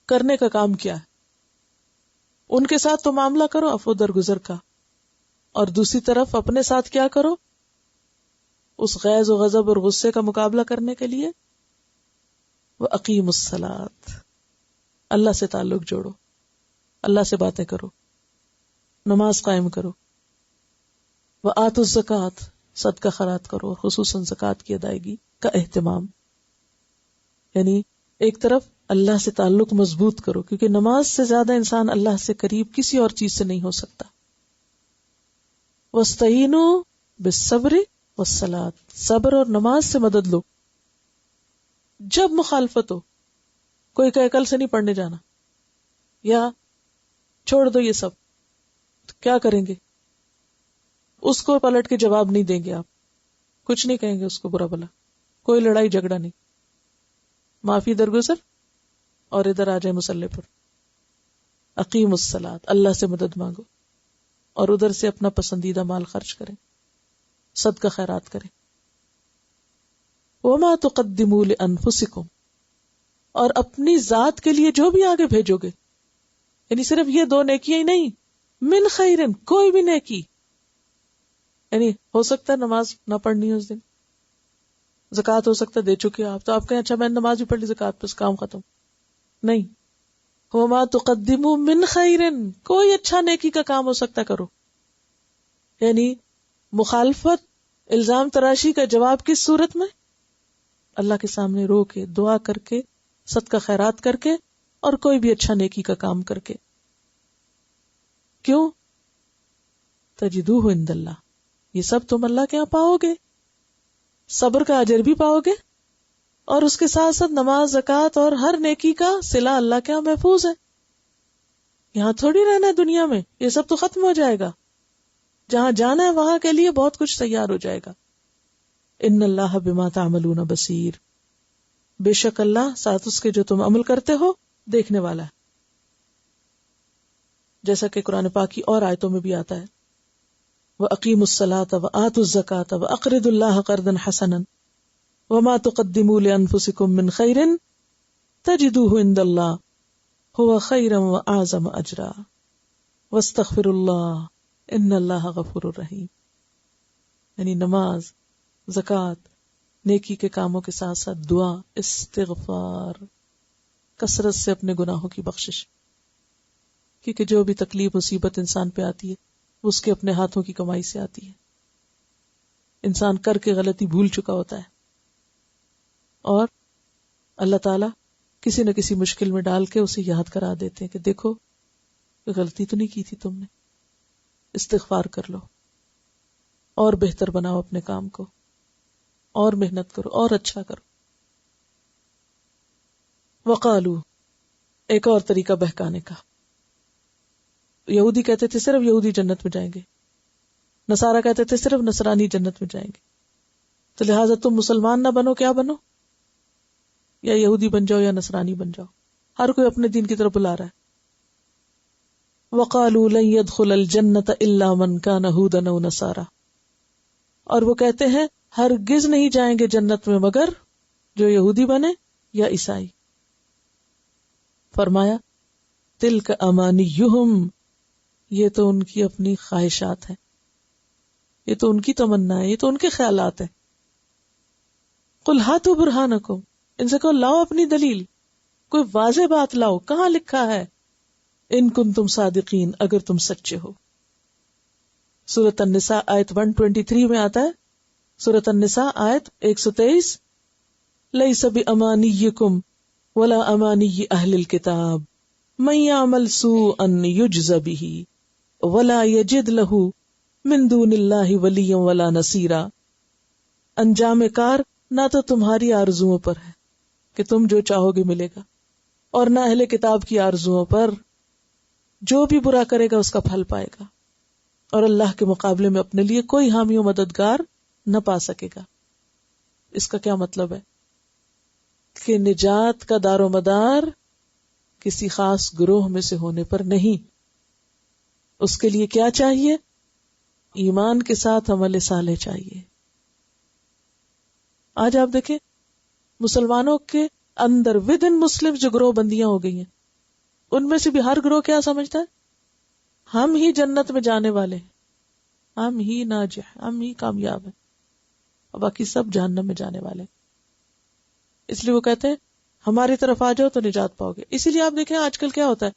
کرنے کا کام کیا ہے. ان کے ساتھ تو معاملہ کرو عفو درگزر کا، اور دوسری طرف اپنے ساتھ کیا کرو، اس غیظ و غضب اور غصے کا مقابلہ کرنے کے لیے وَأَقِيمُوا الصَّلَاةَ، اللہ سے تعلق جوڑو، اللہ سے باتیں کرو، نماز قائم کرو. وَآتُوا الزَّكَاةَ، صدقہ خیرات کرو، اور خصوصاً زکوٰۃ کی ادائیگی کا اہتمام. یعنی ایک طرف اللہ سے تعلق مضبوط کرو، کیونکہ نماز سے زیادہ انسان اللہ سے قریب کسی اور چیز سے نہیں ہو سکتا. وَاسْتَعِينُوا بِالصَّبْرِ وَالصَّلَاةِ، صبر اور نماز سے مدد لو. جب مخالفت ہو، کوئی کہے کل سے نہیں پڑھنے جانا یا چھوڑ دو یہ سب، تو کیا کریں گے؟ اس کو پلٹ کے جواب نہیں دیں گے، آپ کچھ نہیں کہیں گے اس کو برا بلا، کوئی لڑائی جھگڑا نہیں، معافی درگزر، اور ادھر آ جائے مصلی پر. اقیم الصلاۃ، اللہ سے مدد مانگو، اور ادھر سے اپنا پسندیدہ مال خرچ کریں، صدقہ خیرات کریں. وما تقدموا لانفسکم، اور اپنی ذات کے لیے جو بھی آگے بھیجو گے، یعنی صرف یہ 2 نیکیاں ہی نہیں، من خیرن، کوئی بھی نیکی. یعنی ہو سکتا ہے نماز نہ پڑھنی اس دن، زکوٰۃ ہو سکتا ہے دے چکے آپ، تو آپ کہیں اچھا میں نے نماز بھی پڑھ لی، زکوٰۃ پہ کام ختم. نہیں، وما تقدموا من خیرن، کوئی اچھا نیکی کا کام ہو سکتا کرو. یعنی مخالفت، الزام تراشی کا جواب کس صورت میں؟ اللہ کے سامنے رو کے، دعا کر کے، صدقہ خیرات کر کے، اور کوئی بھی اچھا نیکی کا کام کر کے. کیوں؟ تجدوہ عند اللہ، یہ سب تم اللہ کے یہاں پاؤ گے، صبر کا اجر بھی پاؤ گے، اور اس کے ساتھ ساتھ نماز، زکوٰۃ اور ہر نیکی کا صلہ اللہ کے یہاں محفوظ ہے. یہاں تھوڑی رہنا ہے دنیا میں، یہ سب تو ختم ہو جائے گا. جہاں جانا ہے وہاں کے لیے بہت کچھ تیار ہو جائے گا. ان اللہ بما تعملون بصیر، بے شک اللہ ساتھ اس کے جو تم عمل کرتے ہو دیکھنے والا ہے. جیسا کہ قرآن پاک کی اور آیتوں میں بھی آتا ہے، وَأَقِيمُوا الصَّلَاةَ وَآتُوا الزَّكَاةَ وَأَقْرِضُوا اللَّهَ قَرْضًا حَسَنًا وَمَا تُقَدِّمُوا لِأَنفُسِكُم مِّن خَيْرٍ تَجِدُوهُ عِندَ اللَّهِ هُوَ خَيْرًا وَأَعْظَمَ أَجْرًا وَاسْتَغْفِرُوا اللَّهَ إِنَّ اللَّهَ غَفُورٌ رَحِيمٌ. یعنی نماز، زکوٰۃ، نیکی کے کاموں کے ساتھ ساتھ دعا، استغفار، کثرت سے اپنے گناہوں کی بخشش، کیونکہ جو بھی تکلیف مصیبت انسان پہ آتی ہے وہ اس کے اپنے ہاتھوں کی کمائی سے آتی ہے. انسان کر کے غلطی بھول چکا ہوتا ہے، اور اللہ تعالیٰ کسی نہ کسی مشکل میں ڈال کے اسے یاد کرا دیتے ہیں کہ دیکھو غلطی تو نہیں کی تھی تم نے، استغفار کر لو، اور بہتر بناؤ اپنے کام کو، اور محنت کرو، اور اچھا کرو. وقالو، ایک اور طریقہ بہکانے کا. یہودی کہتے تھے صرف یہودی جنت میں جائیں گے، نصارہ کہتے تھے صرف نصرانی جنت میں جائیں گے، تو لہٰذا تم مسلمان نہ بنو، کیا بنو؟ یا یہودی بن جاؤ یا نصرانی بن جاؤ. ہر کوئی اپنے دین کی طرف بلا رہا ہے. وقالوا لن يدخل الجنة الا من كان هودا او نصارى، اور وہ کہتے ہیں ہرگز نہیں جائیں گے جنت میں مگر جو یہودی بنے یا عیسائی. فرمایا تلک امانیہم، یہ تو ان کی اپنی خواہشات ہیں، یہ تو ان کی تمنا ہے، یہ تو ان کے خیالات ہیں. قل ہاتوا برہانکم، ان سے کہو لاؤ اپنی دلیل، کوئی واضح بات لاؤ، کہاں لکھا ہے ان کنتم صادقین، اگر تم سچے ہو. سورۃ النساء آیت 123 میں آتا ہے، سورۃ النساء آیت 123، لیس بامانیکم ولا امانی اہل الکتاب من یعمل سوءا یجز بہ ولا یجد لہ من دون اللہ ولیا ولا نصیرا. انجام کار نہ تو تمہاری آرزوؤں پر ہے کہ تم جو چاہو گے ملے گا، اور نہ اہل کتاب کی آرزوؤں پر، جو بھی برا کرے گا اس کا پھل پائے گا، اور اللہ کے مقابلے میں اپنے لیے کوئی حامی و مددگار نہ پا سکے گا. اس کا کیا مطلب ہے؟ کہ نجات کا دار و مدار کسی خاص گروہ میں سے ہونے پر نہیں. اس کے لیے کیا چاہیے؟ ایمان کے ساتھ عمل صالح چاہیے. آج آپ دیکھیں مسلمانوں کے اندر ود ان مسلم جو گروہ بندیاں ہو گئی ہیں، ان میں سے بھی ہر گروہ کیا سمجھتا ہے؟ ہم ہی جنت میں جانے والے ہیں، ہم ہی ناجح، ہم ہی کامیاب ہیں، اور باقی سب جہنم میں جانے والے ہیں۔ اس لیے وہ کہتے ہیں ہماری طرف آ جاؤ تو نجات پاؤ گے۔ اسی لیے آپ دیکھیں آج کل کیا ہوتا ہے،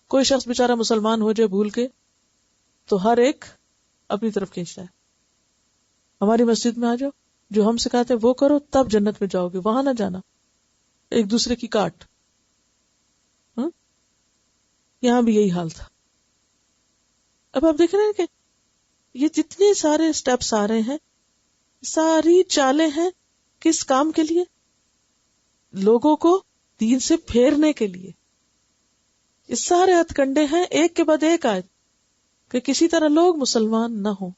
کوئی شخص بےچارا مسلمان ہو جائے بھول کے تو ہر ایک اپنی طرف کھینچتا ہے، ہماری مسجد میں آ جاؤ، جو ہم سکھاتے ہیں وہ کرو تب جنت میں جاؤ گے، وہاں نہ جانا، ایک دوسرے کی کاٹ۔ یہاں بھی یہی حال تھا۔ اب آپ دیکھ رہے ہیں کہ یہ جتنے سارے سٹیپس آ رہے ہیں، ساری چالیں ہیں کس کام کے لیے؟ لوگوں کو دین سے پھیرنے کے لیے۔ یہ سارے ہتھ کنڈے ہیں ایک کے بعد ایک آیت کہ کسی طرح لوگ مسلمان نہ ہوں،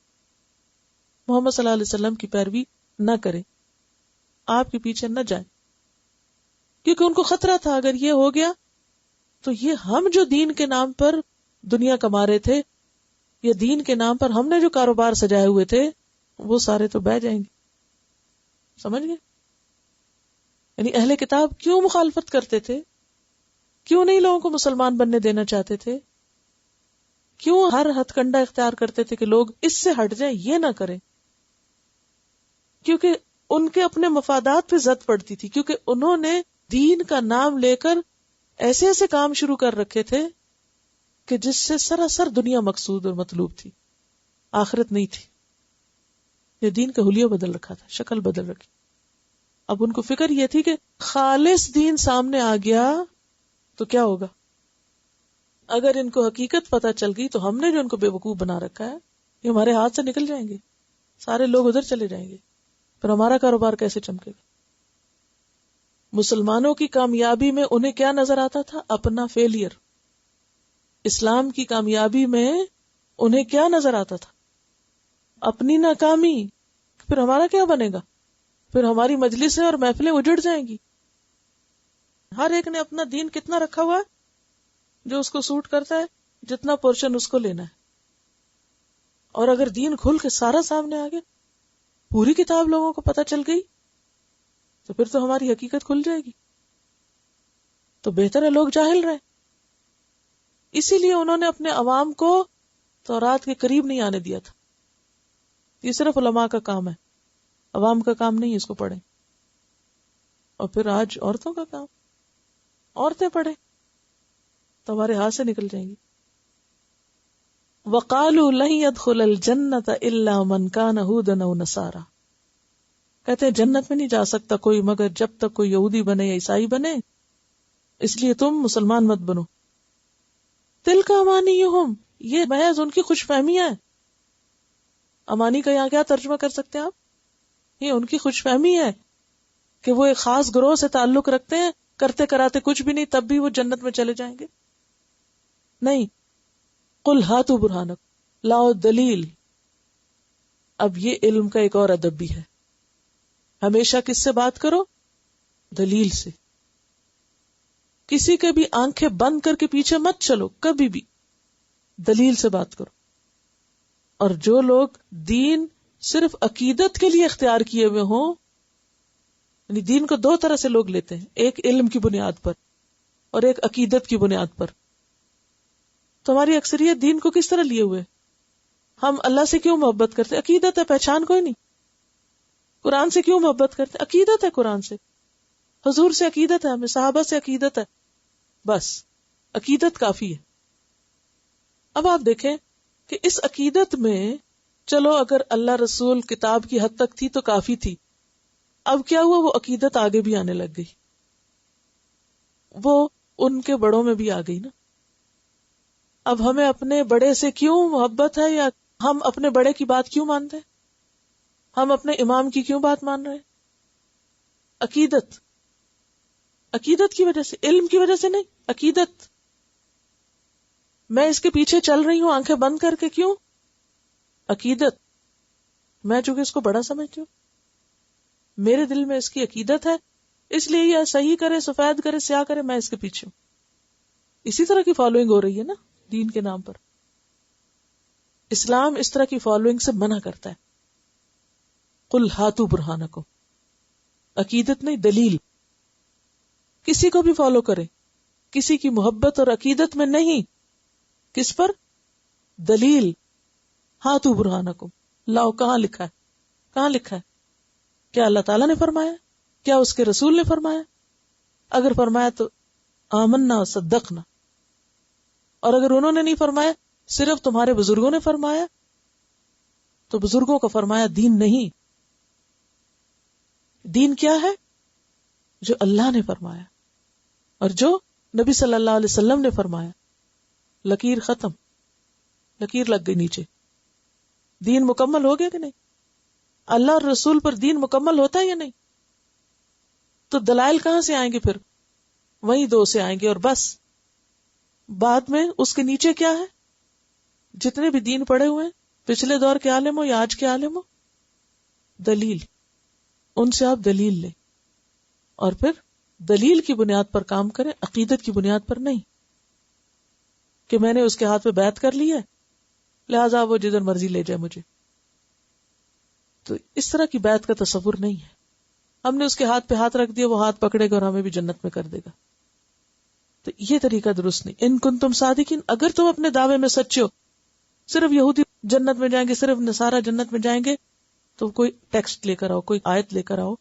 محمد صلی اللہ علیہ وسلم کی پیروی نہ کریں، آپ کے پیچھے نہ جائیں، کیونکہ ان کو خطرہ تھا اگر یہ ہو گیا تو یہ ہم جو دین کے نام پر دنیا کما رہے تھے، یا دین کے نام پر ہم نے جو کاروبار سجائے ہوئے تھے، وہ سارے تو بہ جائیں گے۔ سمجھ گئے؟ یعنی اہل کتاب کیوں مخالفت کرتے تھے؟ کیوں نہیں لوگوں کو مسلمان بننے دینا چاہتے تھے؟ کیوں ہر ہتھ کنڈا اختیار کرتے تھے کہ لوگ اس سے ہٹ جائیں، یہ نہ کریں؟ کیونکہ ان کے اپنے مفادات پہ زد پڑتی تھی، کیونکہ انہوں نے دین کا نام لے کر ایسے ایسے کام شروع کر رکھے تھے کہ جس سے سراسر دنیا مقصود اور مطلوب تھی، آخرت نہیں تھی۔ یہ دین کا حلیہ بدل رکھا تھا، شکل بدل رکھی۔ اب ان کو فکر یہ تھی کہ خالص دین سامنے آ گیا تو کیا ہوگا؟ اگر ان کو حقیقت پتہ چل گئی تو ہم نے جو ان کو بے وقوف بنا رکھا ہے یہ ہمارے ہاتھ سے نکل جائیں گے، سارے لوگ ادھر چلے جائیں گے، پھر ہمارا کاروبار کیسے چمکے گا؟ مسلمانوں کی کامیابی میں انہیں کیا نظر آتا تھا؟ اپنا فیلئر۔ اسلام کی کامیابی میں انہیں کیا نظر آتا تھا؟ اپنی ناکامی۔ پھر ہمارا کیا بنے گا؟ پھر ہماری مجلسیں اور محفلیں اجڑ جائیں گی۔ ہر ایک نے اپنا دین کتنا رکھا ہوا ہے، جو اس کو سوٹ کرتا ہے، جتنا پورشن اس کو لینا ہے۔ اور اگر دین کھل کے سارا سامنے آ گیا، پوری کتاب لوگوں کو پتہ چل گئی، تو پھر تو ہماری حقیقت کھل جائے گی۔ تو بہتر ہے لوگ جاہل رہیں۔ اسی لیے انہوں نے اپنے عوام کو تورات کے قریب نہیں آنے دیا تھا۔ یہ صرف علماء کا کام ہے، عوام کا کام نہیں ہے اس کو پڑھیں۔ اور پھر آج عورتوں کا کام، عورتیں پڑھیں تو ہمارے ہاتھ سے نکل جائیں گی۔ وَقَالُوا لَن يَدْخُلَ الْجَنَّةَ إِلَّا مَنْ كَانَ هُودًا أَوْ نَصَارَىٰ، کہتے ہیں جنت میں نہیں جا سکتا کوئی مگر جب تک کوئی یہودی بنے یا عیسائی بنے، اس لیے تم مسلمان مت بنو۔ تِلْكَ أَمَانِيُّهُمْ، یہ محض ان کی خوش فہمیاں ہیں۔ امانی کا یہاں کیا ترجمہ کر سکتے ہیں آپ؟ یہ ان کی خوش فہمی ہے کہ وہ ایک خاص گروہ سے تعلق رکھتے ہیں، کرتے کراتے کچھ بھی نہیں تب بھی وہ جنت میں چلے جائیں گے۔ نہیں، قُلْ هَاتُوا بُرْهَانَكُمْ، لاؤ دلیل۔ اب یہ علم کا ایک اور ادب بھی ہے، ہمیشہ کس سے بات کرو؟ دلیل سے۔ کسی کے بھی آنکھیں بند کر کے پیچھے مت چلو، کبھی بھی دلیل سے بات کرو۔ اور جو لوگ دین صرف عقیدت کے لیے اختیار کیے ہوئے ہوں، یعنی دین کو دو طرح سے لوگ لیتے ہیں، ایک علم کی بنیاد پر اور ایک عقیدت کی بنیاد پر۔ تو ہماری اکثریت دین کو کس طرح لیے ہوئے؟ ہم اللہ سے کیوں محبت کرتے ہیں؟ عقیدت ہے، پہچان کوئی نہیں۔ قرآن سے کیوں محبت کرتے ہیں؟ عقیدت ہے، قرآن سے، حضور سے عقیدت ہے، ہمیں صحابہ سے عقیدت ہے، بس عقیدت کافی ہے۔ اب آپ دیکھیں کہ اس عقیدت میں چلو اگر اللہ رسول کتاب کی حد تک تھی تو کافی تھی، اب کیا ہوا؟ وہ عقیدت آگے بھی آنے لگ گئی، وہ ان کے بڑوں میں بھی آ گئی نا۔ اب ہمیں اپنے بڑے سے کیوں محبت ہے، یا ہم اپنے بڑے کی بات کیوں مانتے ہیں؟ ہم اپنے امام کی کیوں بات مان رہے ہیں؟ عقیدت، عقیدت کی وجہ سے، علم کی وجہ سے نہیں، عقیدت۔ میں اس کے پیچھے چل رہی ہوں آنکھیں بند کر کے، کیوں؟ عقیدت۔ میں چونکہ اس کو بڑا سمجھتی ہوں، میرے دل میں اس کی عقیدت ہے، اس لیے یہ صحیح کرے، سفید کرے، سیاہ کرے، میں اس کے پیچھے ہوں۔ اسی طرح کی فالوئنگ ہو رہی ہے نا دین کے نام پر۔ اسلام اس طرح کی فالوئنگ سے منع کرتا ہے۔ قُلْ هَاتُوا بُرْهَانَكُمْ، عقیدت نہیں، دلیل۔ کسی کو بھی فالو کرے، کسی کی محبت اور عقیدت میں نہیں. کس پر؟ دلیل. ہاتھو برہانکم، لاؤ. کہاں لکھا ہے؟ کہاں لکھا ہے؟ کیا اللہ تعالیٰ نے فرمایا؟ کیا اس کے رسول نے فرمایا؟ اگر فرمایا تو آمنا و صدقنا، اور اگر انہوں نے نہیں فرمایا، صرف تمہارے بزرگوں نے فرمایا، تو بزرگوں کا فرمایا دین نہیں. دین کیا ہے؟ جو اللہ نے فرمایا اور جو نبی صلی اللہ علیہ وسلم نے فرمایا. لکیر ختم، لکیر لگ گئی نیچے. دین مکمل ہو گیا کہ نہیں؟ اللہ اور رسول پر دین مکمل ہوتا ہے یا نہیں؟ تو دلائل کہاں سے آئیں گے پھر؟ وہی دو سے آئیں گے اور بس. بعد میں اس کے نیچے کیا ہے؟ جتنے بھی دین پڑے ہوئے ہیں، پچھلے دور کے عالم ہو یا آج کے عالم ہو، دلیل. ان سے آپ دلیل لیں اور پھر دلیل کی بنیاد پر کام کریں، عقیدت کی بنیاد پر نہیں کہ میں نے اس کے ہاتھ پہ بیعت کر لی ہے لہذا وہ جدھر مرضی لے جائے مجھے. تو اس طرح کی بیعت کا تصور نہیں ہے. ہم نے اس کے ہاتھ پہ ہاتھ رکھ دیا، وہ ہاتھ پکڑے گا اور ہمیں بھی جنت میں کر دے گا. تو یہ طریقہ درست نہیں. ان کنتم صادقین، اگر تم اپنے دعوے میں سچے ہو، صرف یہودی جنت میں جائیں گے، صرف نصارہ جنت میں جائیں گے، تو کوئی ٹیکسٹ لے کر آؤ، کوئی آیت لے کر آؤ،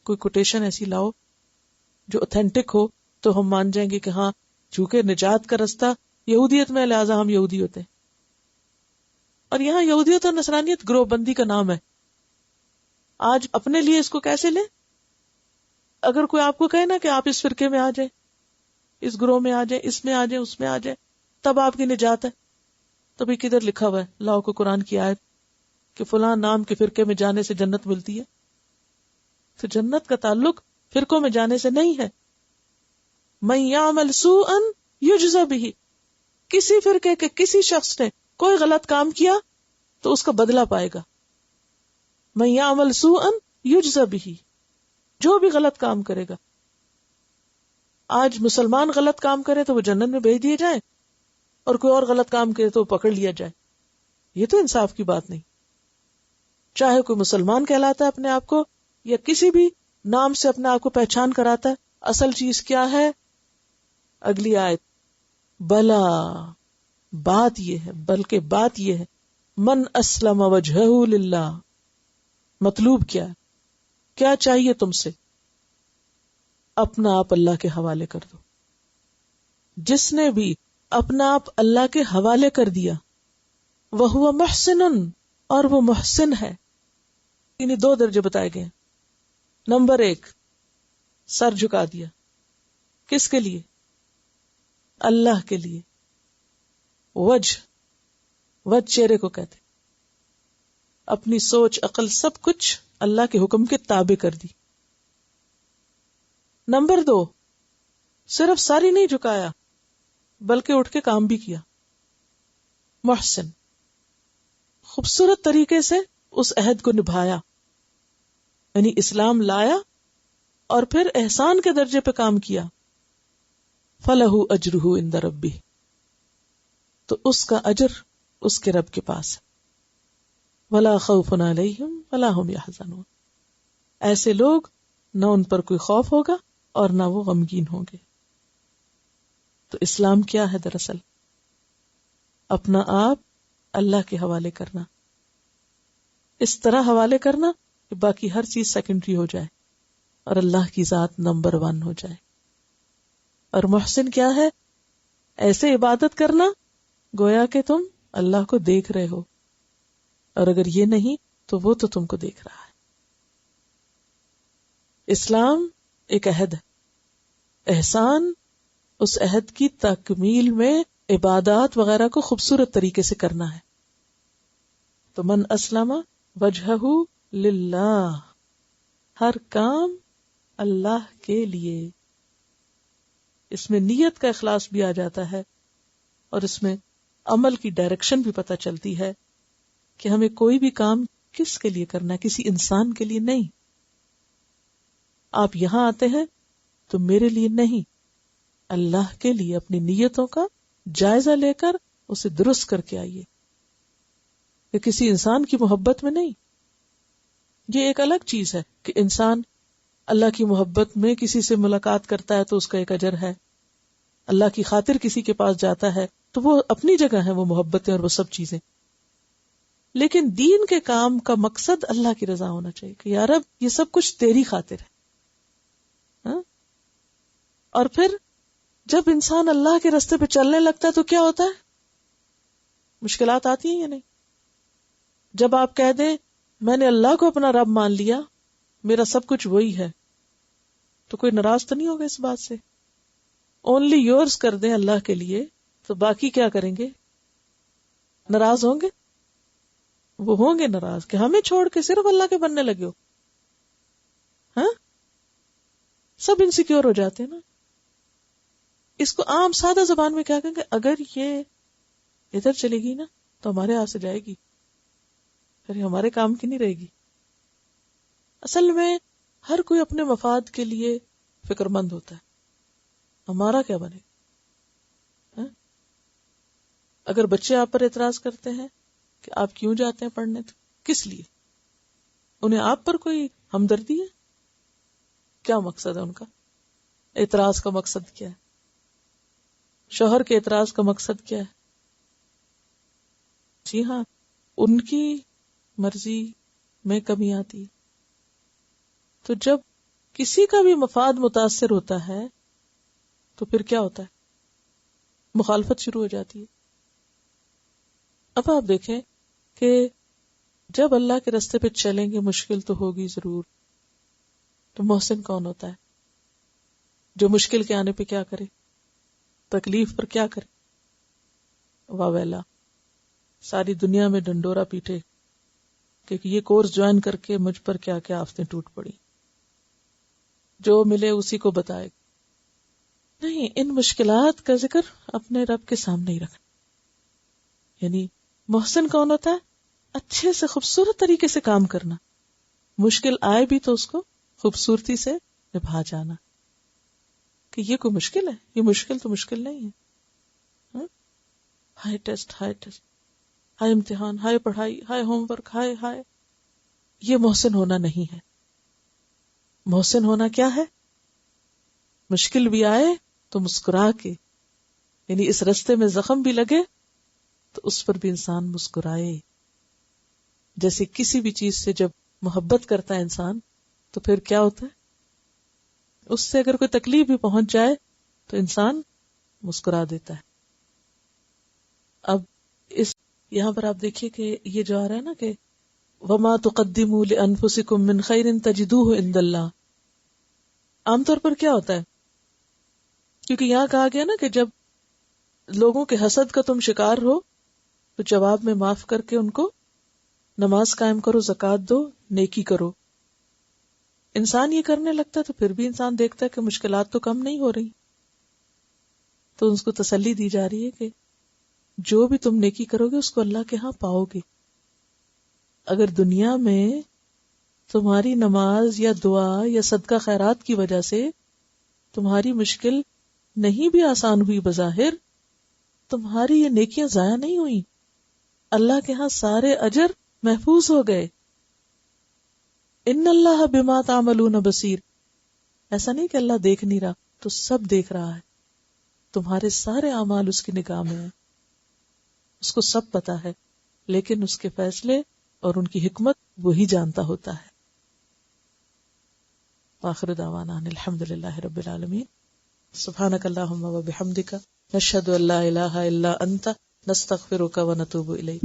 کوئی کوٹیشن ایسی لاؤ جو اوتھینٹک ہو، تو ہم مان جائیں گے کہ ہاں چونکہ نجات کا رستہ یہودیت میں، لہٰذا ہم یہودی ہوتے ہیں. اور یہاں یہودیت اور نصرانیت گروہ بندی کا نام ہے. آج اپنے لیے اس کو کیسے لیں؟ اگر کوئی آپ کو کہے نا کہ آپ اس فرقے میں آ جائیں، اس گروہ میں آ جائیں، اس میں آ جائیں، اس میں آ جائیں، تب آپ کی نجات ہے، تو بھی کدھر لکھا ہوا ہے لاؤ کو قرآن کی آیت کہ فلاں نام کے فرقے میں جانے سے جنت ملتی ہے؟ تو جنت کا تعلق فرقوں میں جانے سے نہیں ہے. من یعمل سوءا یجزا بہ، کسی فرقے کے کسی شخص نے کوئی غلط کام کیا تو اس کا بدلہ پائے گا. من یعمل سوءا یجزا بہ، جو بھی غلط کام کرے گا. آج مسلمان غلط کام کرے تو وہ جنت میں بھیج دیے جائیں اور کوئی اور غلط کام کرے تو وہ پکڑ لیا جائے. یہ تو انصاف کی بات نہیں. چاہے کوئی مسلمان کہلاتا ہے اپنے آپ کو یا کسی بھی نام سے اپنے آپ کو پہچان کراتا ہے، اصل چیز کیا ہے؟ اگلی آیت، بلا، بات یہ ہے، بلکہ بات یہ ہے، من اسلم وجہہ للہ. مطلوب کیا ہے؟ کیا چاہیے تم سے؟ اپنا آپ اللہ کے حوالے کر دو. جس نے بھی اپنا آپ اللہ کے حوالے کر دیا، وَهُوَ مُحْسِنٌ، اور وہ محسن ہے. یعنی 2 درجے بتائے گئے. نمبر 1، سر جھکا دیا. کس کے لیے؟ اللہ کے لیے. وجہ چہرے کو کہتے، اپنی سوچ عقل سب کچھ اللہ کے حکم کے تابع کر دی. نمبر 2، صرف سر ہی نہیں جھکایا بلکہ اٹھ کے کام بھی کیا. محسن، خوبصورت طریقے سے اس عہد کو نبھایا، یعنی اسلام لایا اور پھر احسان کے درجے پہ کام کیا. فَلَهُ أَجْرُهُ عِنْدَ رَبِّهِ، تو اس کا اجر اس کے رب کے پاس ہے. وَلَا خَوْفٌ عَلَيْهِمْ وَلَا هُمْ يَحْزَنُونَ، ایسے لوگ نہ ان پر کوئی خوف ہوگا اور نہ وہ غمگین ہوں گے. تو اسلام کیا ہے دراصل؟ اپنا آپ اللہ کے حوالے کرنا، اس طرح حوالے کرنا کہ باقی ہر چیز سیکنڈری ہو جائے اور اللہ کی ذات نمبر 1 ہو جائے. اور محسن کیا ہے؟ ایسے عبادت کرنا گویا کہ تم اللہ کو دیکھ رہے ہو، اور اگر یہ نہیں تو وہ تو تم کو دیکھ رہا ہے. اسلام ایک عہد ہے، احسان اس عہد کی تکمیل میں عبادات وغیرہ کو خوبصورت طریقے سے کرنا ہے. تو من اسلم وجہہ للہ، ہر کام اللہ کے لیے. اس میں نیت کا اخلاص بھی آ جاتا ہے اور اس میں عمل کی ڈائریکشن بھی پتہ چلتی ہے کہ ہمیں کوئی بھی کام کس کے لیے کرنا ہے، کسی انسان کے لیے نہیں. آپ یہاں آتے ہیں تو میرے لیے نہیں، اللہ کے لیے اپنی نیتوں کا جائزہ لے کر اسے درست کر کے آئیے، کہ کسی انسان کی محبت میں نہیں. یہ ایک الگ چیز ہے کہ انسان اللہ کی محبت میں کسی سے ملاقات کرتا ہے تو اس کا ایک اجر ہے، اللہ کی خاطر کسی کے پاس جاتا ہے تو وہ اپنی جگہ ہے، وہ محبتیں اور وہ سب چیزیں، لیکن دین کے کام کا مقصد اللہ کی رضا ہونا چاہیے کہ یا رب یہ سب کچھ تیری خاطر ہے. ہاں؟ اور پھر جب انسان اللہ کے راستے پہ چلنے لگتا ہے تو کیا ہوتا ہے؟ مشکلات آتی ہیں یا نہیں؟ جب آپ کہہ دیں میں نے اللہ کو اپنا رب مان لیا، میرا سب کچھ وہی ہے، تو کوئی ناراض تو نہیں ہوگا اس بات سے؟ اونلی یورز کر دیں اللہ کے لیے تو باقی کیا کریں گے؟ ناراض ہوں گے؟ وہ ہوں گے ناراض کہ ہمیں چھوڑ کے صرف اللہ کے بننے لگے ہو. ہاں، سب انسیکیور ہو جاتے ہیں نا. اس کو عام سادہ زبان میں کیا کہیں گے؟ اگر یہ ادھر چلے گی نا تو ہمارے ہاتھ سے جائے گی، پھر یہ ہمارے کام کی نہیں رہے گی. اصل میں ہر کوئی اپنے مفاد کے لیے فکر مند ہوتا ہے، ہمارا کیا بنے. ہاں؟ اگر بچے آپ پر اعتراض کرتے ہیں کہ آپ کیوں جاتے ہیں پڑھنے، تو کس لیے؟ انہیں آپ پر کوئی ہمدردی ہے؟ کیا مقصد ہے ان کا؟ اعتراض کا مقصد کیا ہے؟ شوہر کے اعتراض کا مقصد کیا ہے؟ جی ہاں، ان کی مرضی میں کمی آتی. تو جب کسی کا بھی مفاد متاثر ہوتا ہے تو پھر کیا ہوتا ہے؟ مخالفت شروع ہو جاتی ہے. اب آپ دیکھیں کہ جب اللہ کے راستے پہ چلیں گے مشکل تو ہوگی ضرور. تو محسن کون ہوتا ہے جو مشکل کے آنے پہ کیا کرے؟ تکلیف پر کیا کرے؟ واویلا، ساری دنیا میں ڈنڈورا پیٹے کہ یہ کورس جوائن کر کے مجھ پر کیا کیا آفتیں ٹوٹ پڑی، جو ملے اسی کو بتائے. نہیں، ان مشکلات کا ذکر اپنے رب کے سامنے ہی رکھنا. یعنی محسن کون ہوتا ہے؟ اچھے سے خوبصورت طریقے سے کام کرنا، مشکل آئے بھی تو اس کو خوبصورتی سے نبھا جانا. کہ یہ کوئی مشکل ہے؟ یہ مشکل تو مشکل نہیں ہے. ہائی ٹیسٹ، ہائی امتحان، ہائی پڑھائی، ہائی ہوم ورک، ہائی یہ محسن ہونا نہیں ہے. محسن ہونا کیا ہے؟ مشکل بھی آئے تو مسکرا کے، یعنی اس رستے میں زخم بھی لگے تو اس پر بھی انسان مسکرائے. جیسے کسی بھی چیز سے جب محبت کرتا ہے انسان تو پھر کیا ہوتا ہے؟ اس سے اگر کوئی تکلیف بھی پہنچ جائے تو انسان مسکرا دیتا ہے. اب یہاں پر آپ دیکھیے کہ یہ جو آ رہا ہے نا کہ وَمَا تُقَدِّمُوا لِأَنفُسِكُم مِّن خَيْرٍ تَجِدُوهُ عِندَ اللَّهِ. عام طور پر کیا ہوتا ہے؟ کیونکہ یہاں کہا گیا نا کہ جب لوگوں کے حسد کا تم شکار ہو تو جواب میں معاف کر کے ان کو نماز قائم کرو، زکوٰۃ دو، نیکی کرو. انسان یہ کرنے لگتا ہے تو پھر بھی انسان دیکھتا ہے کہ مشکلات تو کم نہیں ہو رہی، تو اس کو تسلی دی جا رہی ہے کہ جو بھی تم نیکی کرو گے اس کو اللہ کے ہاں پاؤ گے. اگر دنیا میں تمہاری نماز یا دعا یا صدقہ خیرات کی وجہ سے تمہاری مشکل نہیں بھی آسان ہوئی بظاہر، تمہاری یہ نیکیاں ضائع نہیں ہوئی، اللہ کے ہاں سارے اجر محفوظ ہو گئے. ان اللہ بما تعملون بصیر. ایسا نہیں کہ اللہ دیکھ نہیں رہا، تو سب دیکھ رہا ہے. تمہارے سارے اعمال اس کی نگاہ میں ہیں، اس کو سب پتا ہے، لیکن اس کے فیصلے اور ان کی حکمت وہی جانتا ہوتا ہے. آخر دعوانا ان الحمدللہ رب العالمین. سبحانک اللہم و بحمدک، نشہد ان لا الہ الا انت، نستغفرک و نتوب الیک.